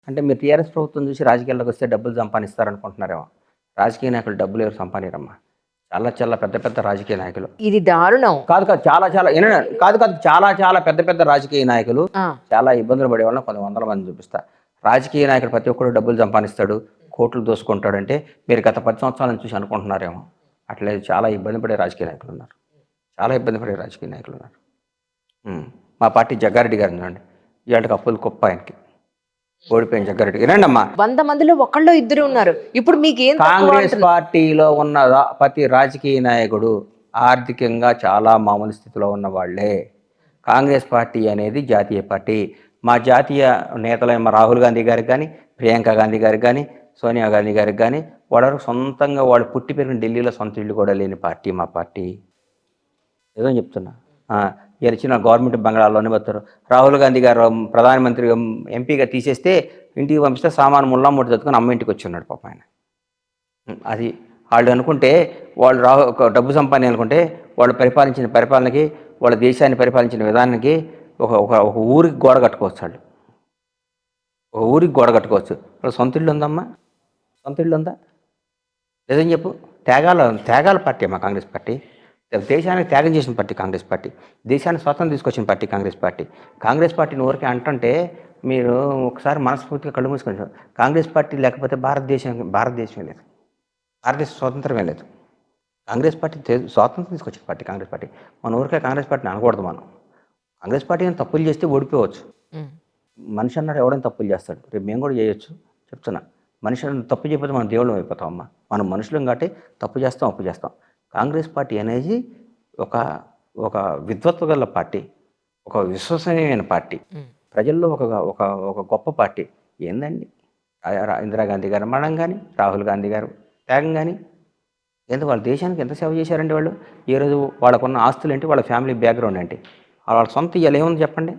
అంటే మీరు టీఆర్ఎస్ ప్రభుత్వం చూసి రాజకీయాల్లోకి వస్తే డబ్బులు సంపాదిస్తారనుకుంటున్నారేమో. రాజకీయ నాయకులు డబ్బులు ఎవరు సంపాదించరమ్మా. చాలా చాలా పెద్ద పెద్ద రాజకీయ నాయకులు. ఇది దారుణం. కాదు కాదు చాలా చాలా కాదు కాదు చాలా చాలా పెద్ద పెద్ద రాజకీయ నాయకులు ఆ! చాలా ఇబ్బందులు పడే వాళ్ళని కొన్ని వందల మంది చూపిస్తా. రాజకీయ నాయకుడు ప్రతి ఒక్కడు డబ్బులు సంపాదిస్తాడు, కోట్లు దోసుకుంటాడంటే మీరు గత 10 సంవత్సరాల నుంచి చూసి అనుకుంటున్నారేమో. అట్లేదు చాలా ఇబ్బంది పడే రాజకీయ నాయకులు ఉన్నారు. చాలా ఇబ్బంది పడే రాజకీయ నాయకులు ఉన్నారు. మా పార్టీ జగ్గారెడ్డి గారిని చూడండి. ఇవాళకి అప్పులు కుప్ప ఆయనకి. ఓడిపోయిన జగ్గారెడ్డి వినండమ్మా. 100 మందిలో ఒకళ్ళో ఇద్దరు ఉన్నారు. ఇప్పుడు మీకేం తక్కువ కాంగ్రెస్ అంటున్నా? పార్టీలో ఉన్న ప్రతి రాజకీయ నాయకుడు ఆర్థికంగా చాలా మామూలు స్థితిలో ఉన్న వాళ్ళే. కాంగ్రెస్ పార్టీ అనేది జాతీయ పార్టీ. మా జాతీయ నేతలైన రాహుల్ గాంధీ గారికి కానీ, ప్రియాంక గాంధీ గారికి కానీ, సోనియా గాంధీ గారికి కానీ వాళ్ళు సొంతంగా వాళ్ళు పుట్టి పెరిగిన ఢిల్లీలో సొంత ఇల్లు కూడా లేని పార్టీ మా పార్టీ. ఏదో చెప్తున్నా. గెలిచిన గవర్నమెంట్ బంగాళాల్లోనే పోతారు. రాహుల్ గాంధీ గారు ప్రధానమంత్రి ఎంపీగా తీసేస్తే ఇంటికి పంపిస్తే సామాను ముల్లా మూట చదువుకొని అమ్మ ఇంటికి వచ్చి ఉన్నాడు పాప ఆయన. అది వాళ్ళు అనుకుంటే వాళ్ళు డబ్బు సంపాదన అనుకుంటే వాళ్ళు పరిపాలించిన పరిపాలనకి వాళ్ళ దేశాన్ని పరిపాలించిన విధానానికి ఒక ఒక ఒక ఊరికి గోడ కట్టుకోవచ్చు. వాళ్ళు ఒక ఊరికి గోడ కట్టుకోవచ్చు. వాళ్ళు సొంత ఇల్లు ఉందమ్మా? సొంత ఇల్లు ఉందా? లేదని చెప్పు. త్యాగాల పార్టీ మా కాంగ్రెస్ పార్టీ. దేశానికి త్యాగం చేసిన పార్టీ కాంగ్రెస్ పార్టీ. దేశానికి స్వాతంత్రం తీసుకొచ్చిన పార్టీ కాంగ్రెస్ పార్టీ. కాంగ్రెస్ పార్టీని ఊరికే అంటుంటే మీరు ఒకసారి మనస్ఫూర్తిగా కళ్ళు మూసుకొని కాంగ్రెస్ పార్టీ లేకపోతే భారతదేశమే లేదు. భారతదేశ స్వాతంత్రమే లేదు. కాంగ్రెస్ పార్టీ స్వాతంత్రం తీసుకొచ్చిన పార్టీ కాంగ్రెస్ పార్టీ. మన ఊరికే కాంగ్రెస్ పార్టీని అనకూడదు మనం. కాంగ్రెస్ పార్టీ తప్పులు చేస్తే ఓడిపోవచ్చు. మనిషి అన్నాడు ఎవడైనా తప్పులు చేస్తాడు. రేపు మేము కూడా చేయొచ్చు. చెప్తున్నా, మనిషి తప్పు చేయకపోతే మనం దేవుళ్ళం అయిపోతాం అమ్మా. మనం మనుషులం కాబట్టి తప్పు చేస్తాం, అప్పు చేస్తాం. కాంగ్రెస్ పార్టీ అనేది ఒక విద్వత్తు గల పార్టీ, ఒక విశ్వసనీయమైన పార్టీ, ప్రజల్లో ఒక గొప్ప పార్టీ. ఏందండి ఇందిరాగాంధీ గారు మరణం కానీ, రాహుల్ గాంధీ గారు త్యాగం కానీ, ఎందుకు వాళ్ళ దేశానికి ఎంత సేవ చేశారండి వాళ్ళు. ఈరోజు వాళ్ళకున్న ఆస్తులు ఏంటి, వాళ్ళ ఫ్యామిలీ బ్యాక్గ్రౌండ్ ఏంటి, వాళ్ళ సొంత ఇల్లు ఏముంది చెప్పండి.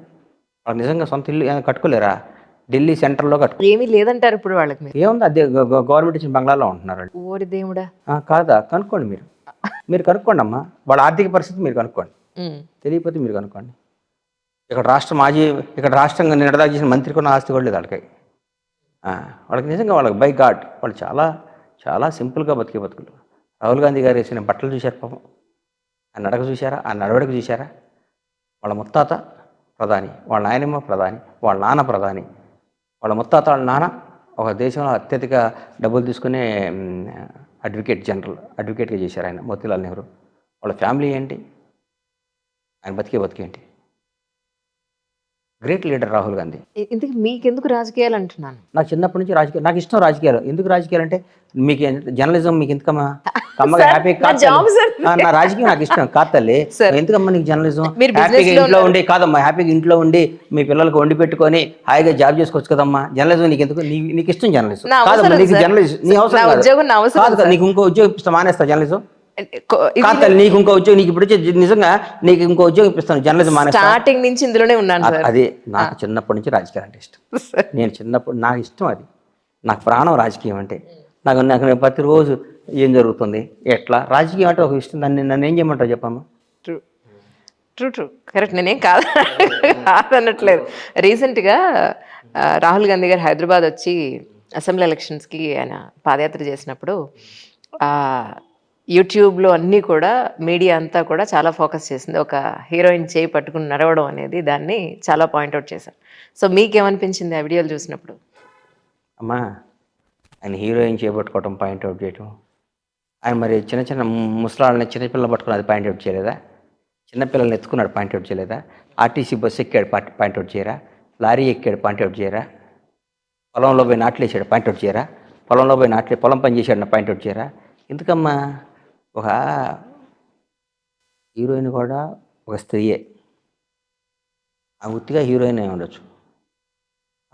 వాళ్ళు నిజంగా సొంత ఇల్లు కట్టుకోలేరా? ఢిల్లీ సెంటర్లో ఏమీ లేదంటారు ఇప్పుడు వాళ్ళకి. ఏముంది, అదే గవర్నమెంట్ ఇచ్చిన బంగ్లాలో ఉంటున్నారు. ఓరి దేవుడా. కాదా? కనుక్కోండి మీరు కనుక్కోండి అమ్మా. వాళ్ళ ఆర్థిక పరిస్థితి మీరు కనుక్కోండి. తెలియకపోతే మీరు కనుక్కోండి. ఇక్కడ రాష్ట్రంగా నిర్ణయం చేసిన మంత్రికి ఉన్న ఆస్తి కూడా లేదు వాళ్ళకి. వాళ్ళకి నిజంగా వాళ్ళకి బై గాడ్ వాళ్ళు చాలా చాలా సింపుల్గా బతికే బతుకులు. రాహుల్ గాంధీ గారు వేసిన బట్టలు చూశారు పాపం. ఆ నడక చూశారా? ఆ నడవడిక చూశారా? వాళ్ళ ముత్తాత ప్రధాని, వాళ్ళ నాయనమ్మ ప్రధాని, వాళ్ళ నాన్న ప్రధాని. వాళ్ళ ముత్తాత వాళ్ళ నాన్న ఒక దేశంలో అత్యధిక డబ్బులు తీసుకునే అడ్వకేట్గా చేశారు ఆయన, మోతీలాల్ నెహ్రూ. వాళ్ళ ఫ్యామిలీ ఏంటి, ఆయన బతికేంటి. Great leader Rahul Gandhi. ఇందుకు మీకెందుకు రాజకీయాలు అంటున్నాను. నాకు చిన్నప్పటి నుంచి రాజకీయాలు, నాకు ఇష్టం రాజకీయాలు. ఎందుకు రాజకీయాలు అంటే మీకు జర్నలిజం మీకు ఎందుకమ్మా? కమ్మగా హ్యాపీ నా రాజకీయం నాకు ఇష్టం కాదు తల్లి. ఎందుకమ్మా నీకు జర్నలిజం? హ్యాపీగా ఇంట్లో ఉండి కాదమ్మా, హ్యాపీగా ఇంట్లో ఉండి మీ పిల్లలకు వండి పెట్టుకొని హాయిగా జాబ్ చేసుకోవచ్చు కదమ్మా. జర్నలిజం నీకు ఎందుకు? నీకు ఇష్టం జర్నలిజం కాదమ్మా. నీకు జర్నలిజం నీ అవసరం కాదు. నీకు ఇంకో ఉద్యోగం ఇస్తా మానేస్తా జర్నలిజం కాదు. నీకు ఇంకో ఉద్యోగం, నీకు ఇప్పుడు నిజంగా నీకు ఇంకో ఉద్యోగం ఇప్పిస్తాను జర్నలిజం మానేస్తా. స్టార్టింగ్ నుంచి ఇందులోనే ఉన్నాను. అదే నాకు చిన్నప్పటి నుంచి రాజకీయాలు అంటే ఇష్టం. నేను చిన్నప్పుడు నాకు ఇష్టం, అది నాకు ప్రాణం రాజకీయం అంటే. నాకు ప్రతిరోజు ఏం జరుగుతుంది, ఎట్లా రాజకీయం అంటే ఒక ఇష్టం. నన్ను ఏం చేయమంటావు చెప్పమ్మా? True correct. నేనేం కాదనట్లేదు. రీసెంట్గా రాహుల్ గాంధీ గారు హైదరాబాద్ వచ్చి అసెంబ్లీ ఎలక్షన్స్కి ఆయన పాదయాత్ర చేసినప్పుడు యూట్యూబ్లో అన్నీ కూడా మీడియా అంతా కూడా చాలా ఫోకస్ చేసింది. ఒక హీరోయిన్ చేయి పట్టుకుని నడవడం అనేది, దాన్ని చాలా పాయింట్అవుట్ చేశారు. సో మీకేమనిపించింది ఆ వీడియోలు చూసినప్పుడు? అమ్మా, ఆయన హీరోయిన్ చేపట్టుకోవటం పాయింట్అవుట్ చేయటం, ఆయన మరి చిన్న చిన్న ముసలాళ్ళని చిన్నపిల్లలు పట్టుకుని అది పాయింట్అవుట్ చేయలేదా? చిన్నపిల్లల్ని ఎత్తుకున్నాడు పాయింట్అవుట్ చేయలేదా? ఆర్టీసీ బస్సు ఎక్కాడు పాయింట్అవుట్ చేయరా? లారీ ఎక్కాడు పాయింట్అవుట్ చేయరా? పొలంలో పోయి నాట్లు వేసాడు పాయింట్అవుట్ చేయరా? పొలంలో పోయి పొలం పని చేశాడు పాయింట్అవుట్ చేయరా? ఎందుకమ్మా? ఒక హీరోయిన్ కూడా ఒక స్త్రీయే. ఆ ఉత్తిగా హీరోయిన్ అయి ఉండొచ్చు.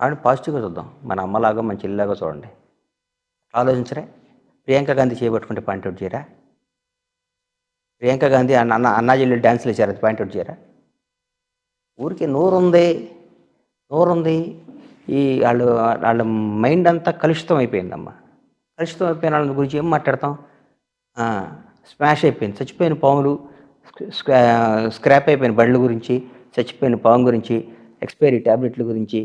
ఆవిడని పాజిటివ్గా చూద్దాం. మన అమ్మలాగా మన చెల్లిలాగా చూడండి. ఆలోచించరే? ప్రియాంక గాంధీ చేయబట్టుకుంటే పాయింట్అవుట్ చేయరా? ప్రియాంక గాంధీ అన్నా చెల్లి డ్యాన్స్లు వేసారు, అది పాయింట్అవుట్ చేయరా? ఊరికే నోరుంది. ఈ వాళ్ళ మైండ్ అంతా కలుషితం అయిపోయిందమ్మా. కలుషితం అయిపోయిన వాళ్ళ గురించి ఏం మాట్లాడతాం? స్మాష్ అయిపోయింది. చచ్చిపోయిన పాములు, స్క్రాప్ అయిపోయిన బండ్ల గురించి, చచ్చిపోయిన పాము గురించి, ఎక్స్పైరీ ట్యాబ్లెట్ల గురించి,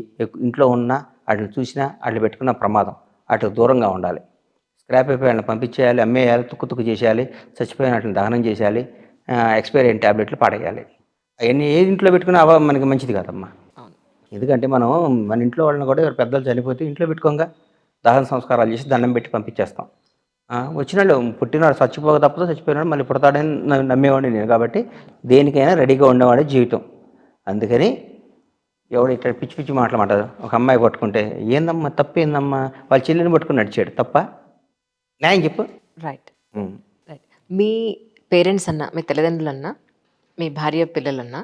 ఇంట్లో ఉన్న వాటిని చూసినా వాటిని పెట్టుకున్న ప్రమాదం. వాటికి దూరంగా ఉండాలి. స్క్రాప్ అయిపోయి వాళ్ళని పంపించేయాలి, అమ్మేయాలి, తుక్కు తుక్కు చేసేయాలి, చచ్చిపోయిన వాటిని దహనం చేసేయాలి, ఎక్స్పైరీ అయిన ట్యాబ్లెట్లు పడేయాలి. అవన్నీ ఏ ఇంట్లో పెట్టుకున్నా మనకి మంచిది కాదమ్మా. అవును. ఎందుకంటే మనం మన ఇంట్లో వాళ్ళని కూడా ఎవరు పెద్దలు చనిపోతే ఇంట్లో పెట్టుకోగా దహన సంస్కారాలు చేసి దండం పెట్టి పంపించేస్తాం. వచ్చినాడు పుట్టినాడు చచ్చిపోక తప్పదు, చచ్చిపోయినాడు మళ్ళీ పుడతాడని నమ్మేవాడిని నేను. కాబట్టి దేనికైనా రెడీగా ఉండేవాడే జీవితం. అందుకని ఎవడు ఇక్కడ పిచ్చి పిచ్చి మాటలు మాట్లాడు. ఒక అమ్మాయి పట్టుకుంటే ఏందమ్మా తప్పేందమ్మా, వాళ్ళ చెల్లిని పట్టుకుని నడిచాడు తప్ప? న్యాయం చెప్పు. రైట్. రైట్. మీ పేరెంట్స్ అన్నా, మీ తల్లిదండ్రులన్నా, మీ భార్య పిల్లలన్నా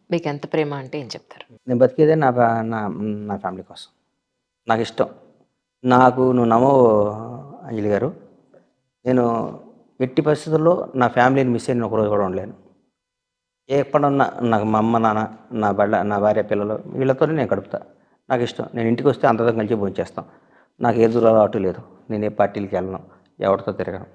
మీకు ఎంత ప్రేమ అంటే ఏం చెప్తారు? నేను బతికేదే నా నా నా ఫ్యామిలీ కోసం. నాకు ఇష్టం. నువ్వు నమ్మవు అంజలి గారు, నేను ఎట్టి పరిస్థితుల్లో నా ఫ్యామిలీని మిస్ అయిన ఒకరోజు కూడా ఉండలేను. ఎప్పుడన్నా నాకు మా అమ్మ నాన్న, నా భార్య పిల్లలు వీళ్ళతోనే నేను గడుపుతా. నాకు ఇష్టం. నేను ఇంటికి వస్తే అందరితో కలిసి భోంచేస్తాం. నాకు ఏ దురలవాటు లేదు. నేను ఏ పార్టీలకి వెళ్ళను, ఎవరితో తిరగను.